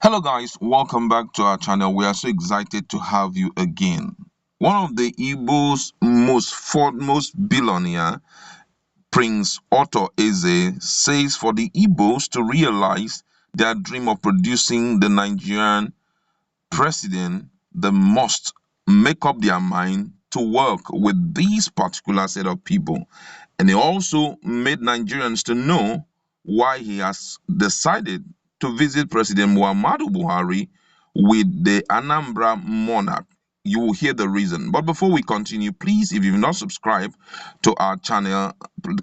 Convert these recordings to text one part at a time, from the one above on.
Hello guys, welcome back to our channel. We are so excited to have you again. One of the Igbo's most foremost billionaire, Prince Otto Eze, says for the Igbos to realize their dream of producing the Nigerian president, they must make up their mind to work with these particular set of people. And he also made Nigerians to know why he has decided to visit President Muhammadu Buhari with the Anambra monarch. You will hear the reason. But before we continue, please, if you've not subscribed to our channel,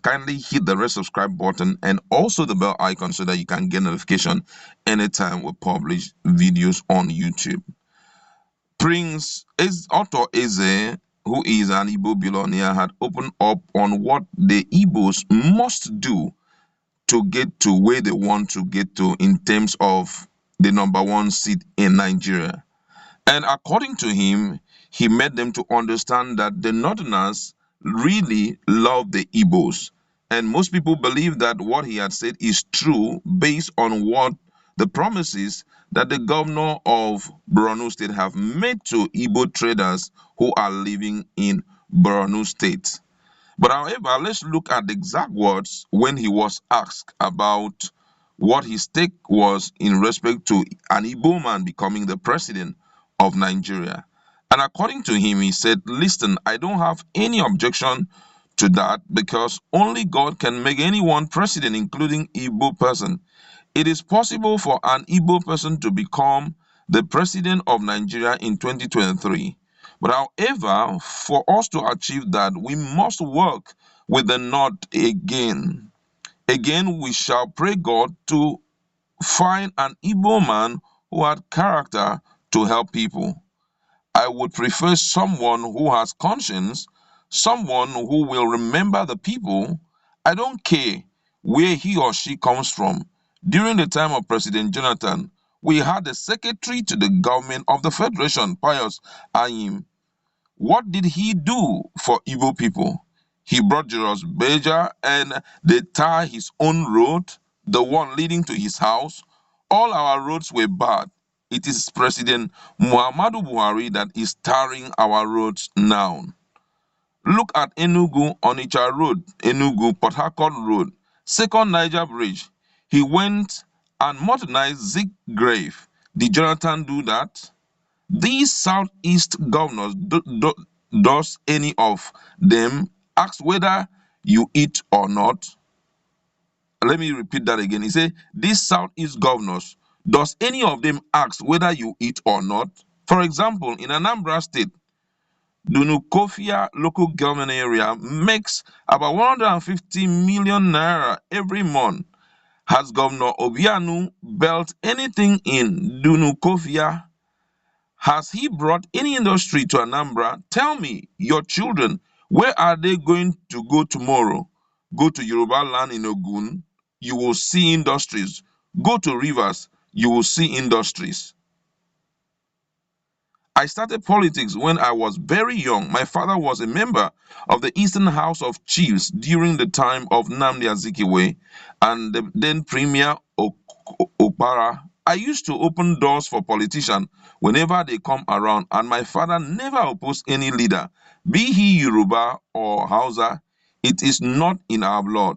kindly hit the red subscribe button and also the bell icon so that you can get notification anytime we publish videos on YouTube. Prince Otto Eze, who is an Igbo billionaire, had opened up on what the Igbos must do to get to where they want to get to in terms of the number one seat in Nigeria. And according to him, he made them to understand that the Northerners really love the Igbos. And most people believe that what he had said is true based on what the promises that the governor of Borno State have made to Igbo traders who are living in Borno State. But however, let's look at the exact words when he was asked about what his take was in respect to an Igbo man becoming the president of Nigeria. And according to him, he said, listen, I don't have any objection to that because only God can make anyone president, including Igbo person. It is possible for an Igbo person to become the president of Nigeria in 2023. But however, for us to achieve that, we must work with the North again. Again, we shall pray God to find an Igbo man who had character to help people. I would prefer someone who has conscience, someone who will remember the people. I don't care where he or she comes from. During the time of President Jonathan, we had the secretary to the government of the Federation, Pius Ayim. What did he do for Igbo people? He brought Julius Berger and they tar his own road, the one leading to his house. All our roads were bad. It is President Muhammadu Buhari that is tarring our roads now. Look at Enugu Onitsha Road, Enugu Port Harcourt Road, Second Niger Bridge. He went and modernized Zik Grave. Did Jonathan do that? These Southeast governors, does any of them ask whether you eat or not? Let me repeat that again. He said, these Southeast governors, does any of them ask whether you eat or not? For example, in Anambra State, Dunukofia local government area makes about 150 million naira every month. Has Governor Obianu built anything in Dunukofia? Has he brought any industry to Anambra? Tell me, your children, where are they going to go tomorrow? Go to Yoruba land in Ogun, you will see industries. Go to Rivers, you will see industries. I started politics when I was very young. My father was a member of the Eastern House of Chiefs during the time of Nnamdi Azikiwe and the then Premier Okpara. I used to open doors for politicians whenever they come around, and my father never opposed any leader, be he Yoruba or Hausa. It is not in our blood.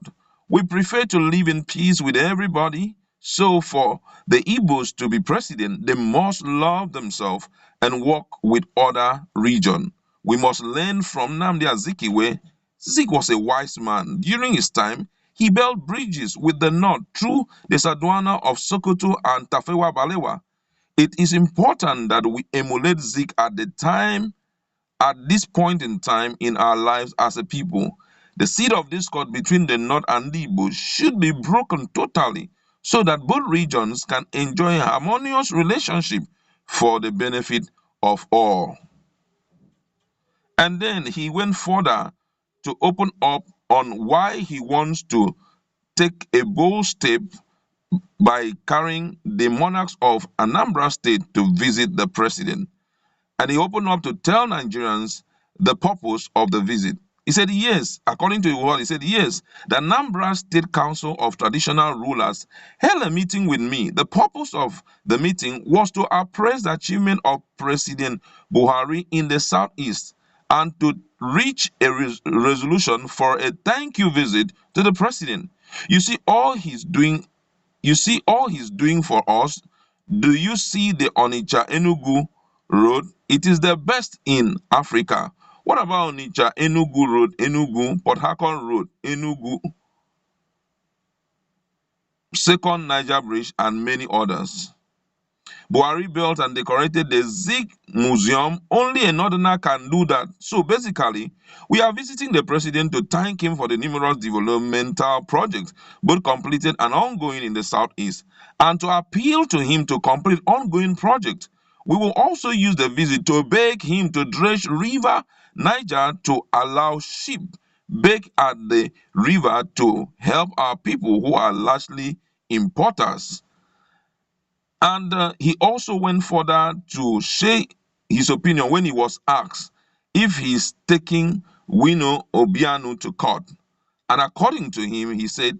We prefer to live in peace with everybody. So, for the Igbos to be president, they must love themselves and work with other region. We must learn from Nnamdi Azikiwe. Zik was a wise man. During his time, he built bridges with the north through the Sadwana of Sokoto and Tafewa Balewa. It is important that we emulate Zik at this point in time in our lives as a people. The seed of discord between the North and the Igbo should be broken totally so that both regions can enjoy a harmonious relationship for the benefit of all. And then he went further to open up on why he wants to take a bold step by carrying the monarchs of Anambra State to visit the president. And he opened up to tell Nigerians the purpose of the visit. He said, yes, according to what he said, yes, the Anambra State Council of Traditional Rulers held a meeting with me. The purpose of the meeting was to appraise the achievement of President Buhari in the Southeast and to reach a resolution for a thank you visit to the president. You see, all he's doing for us. Do you see the Onitsha Enugu road? It is the best in Africa. What about Onitsha Enugu road, Enugu, Port Harcourt road, Enugu, Second Niger Bridge, and many others? Buhari built and decorated the Zik Museum. Only a northerner can do that. So basically, we are visiting the president to thank him for the numerous developmental projects, both completed and ongoing in the southeast, and to appeal to him to complete ongoing projects. We will also use the visit to beg him to dredge River Niger to allow sheep bake at the river to help our people who are largely importers. And he also went further to share his opinion when he was asked if he's taking Wino Obiano to court. And according to him, he said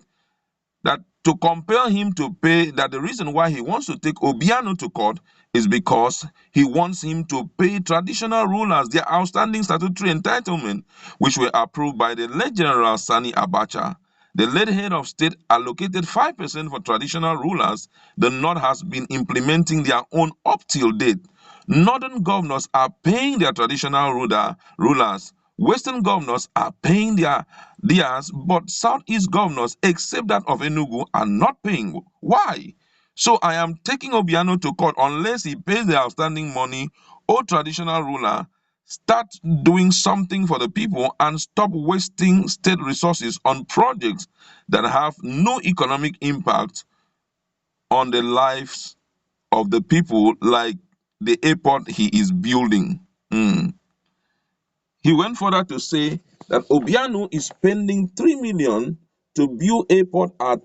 that to compel him to pay, that the reason why he wants to take Obiano to court is because he wants him to pay traditional rulers their outstanding statutory entitlement, which were approved by the late General Sani Abacha. The late head of state allocated 5% for traditional rulers. The North has been implementing their own up till date. Northern governors are paying their traditional rulers. Western governors are paying theirs, but Southeast governors, except that of Enugu, are not paying. Why? So I am taking Obiano to court unless he pays the outstanding money. O traditional ruler, start doing something for the people and stop wasting state resources on projects that have no economic impact on the lives of the people, like the airport he is building. Hmm. He went further to say that Obiano is spending 3 million to build airport at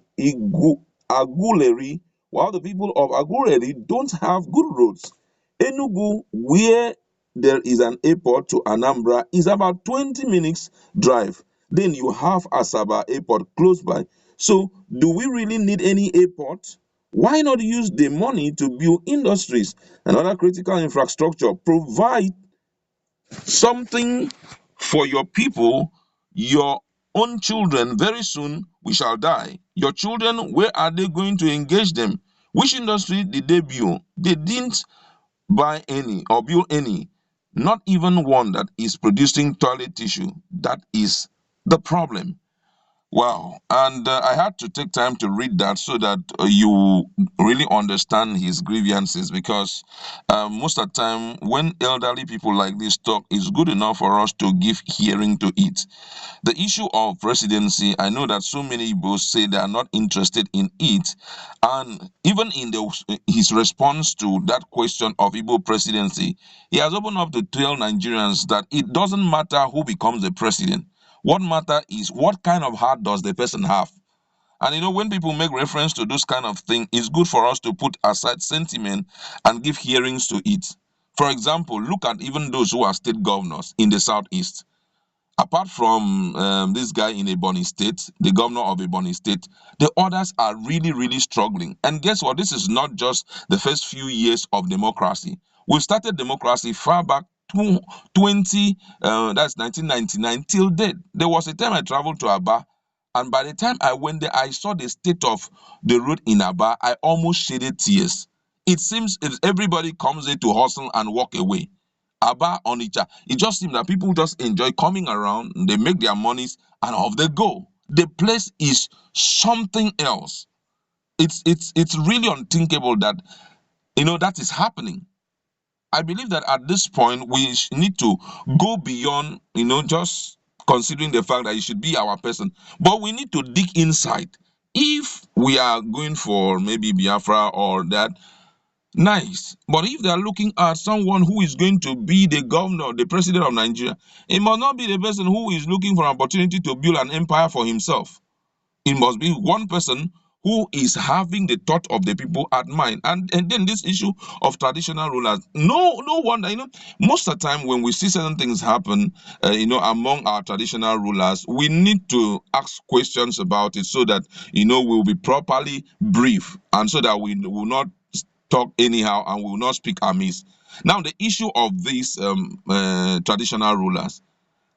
Aguleri, while the people of Aguleri don't have good roads. Enugu, where there is an airport to Anambra, is about 20 minutes drive. Then you have Asaba airport close by. So do we really need any airport? Why not use the money to build industries and other critical infrastructure? Provide something for your people, your own children. Very soon we shall die. Your children, where are they going to engage them? Which industry did they build? They didn't buy any or build any, not even one that is producing toilet tissue. That is the problem. Wow. And I had to take time to read that so that you really understand his grievances, because most of the time when elderly people like this talk, it's good enough for us to give hearing to it. The issue of presidency, I know that so many Igbos say they are not interested in it. And even in his response to that question of Igbo presidency, he has opened up to tell Nigerians that it doesn't matter who becomes the president. What matter is what kind of heart does the person have. And when people make reference to those kind of things, it's good for us to put aside sentiment and give hearings to it. For example, look at even those who are state governors in the southeast. Apart from this guy in Ebony State, the governor of Ebony State, the others are really, really struggling. And guess what? This is not just the first few years of democracy. We started democracy far back to 20, that's 1999 till date. There was a time I traveled to Aba, and by the time I went there, I saw the state of the road in Aba. I almost shedded tears. It seems everybody comes there to hustle and walk away. Aba, Onitsha. It just seems that people just enjoy coming around, they make their monies, and off they go. The place is something else. It's really unthinkable that that is happening. I believe that at this point we need to go beyond just considering the fact that it should be our person, but we need to dig inside. If we are going for maybe Biafra or that, nice. But if they are looking at someone who is going to be the governor, the president of Nigeria, it must not be the person who is looking for an opportunity to build an empire for himself. It must be one person who is having the thought of the people at mind. And then this issue of traditional rulers, no wonder, most of the time when we see certain things happen, among our traditional rulers, we need to ask questions about it so that, we'll be properly briefed, and so that we will not talk anyhow and we will not speak amiss. Now, the issue of these traditional rulers,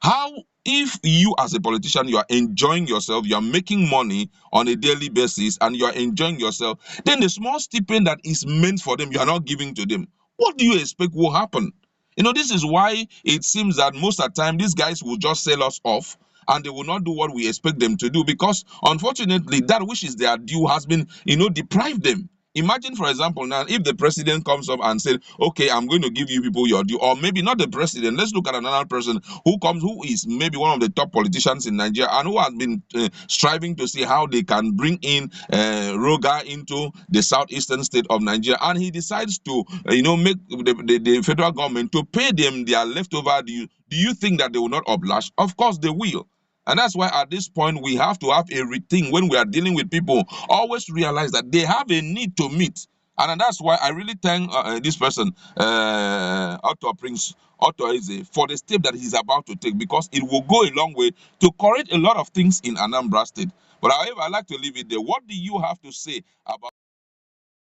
how, if you as a politician, you are enjoying yourself, you are making money on a daily basis, and you are enjoying yourself, then the small stipend that is meant for them, you are not giving to them. What do you expect will happen? This is why it seems that most of the time these guys will just sell us off, and they will not do what we expect them to do, because unfortunately that which is their due has been, deprived them. Imagine, for example, now if the president comes up and said, okay, I'm going to give you people your due, or maybe not the president, let's look at another person who is maybe one of the top politicians in Nigeria, and who has been striving to see how they can bring in Roga into the southeastern state of Nigeria, and he decides to make the federal government to pay them their leftover due. Do you think that they will not oblige? Of course they will. And that's why at this point we have to have a rethink when we are dealing with people. Always realize that they have a need to meet. And that's why I really thank this person, Otto Eze, for the step that he's about to take, because it will go a long way to correct a lot of things in Anambra State. But however, I like to leave it there. What do you have to say about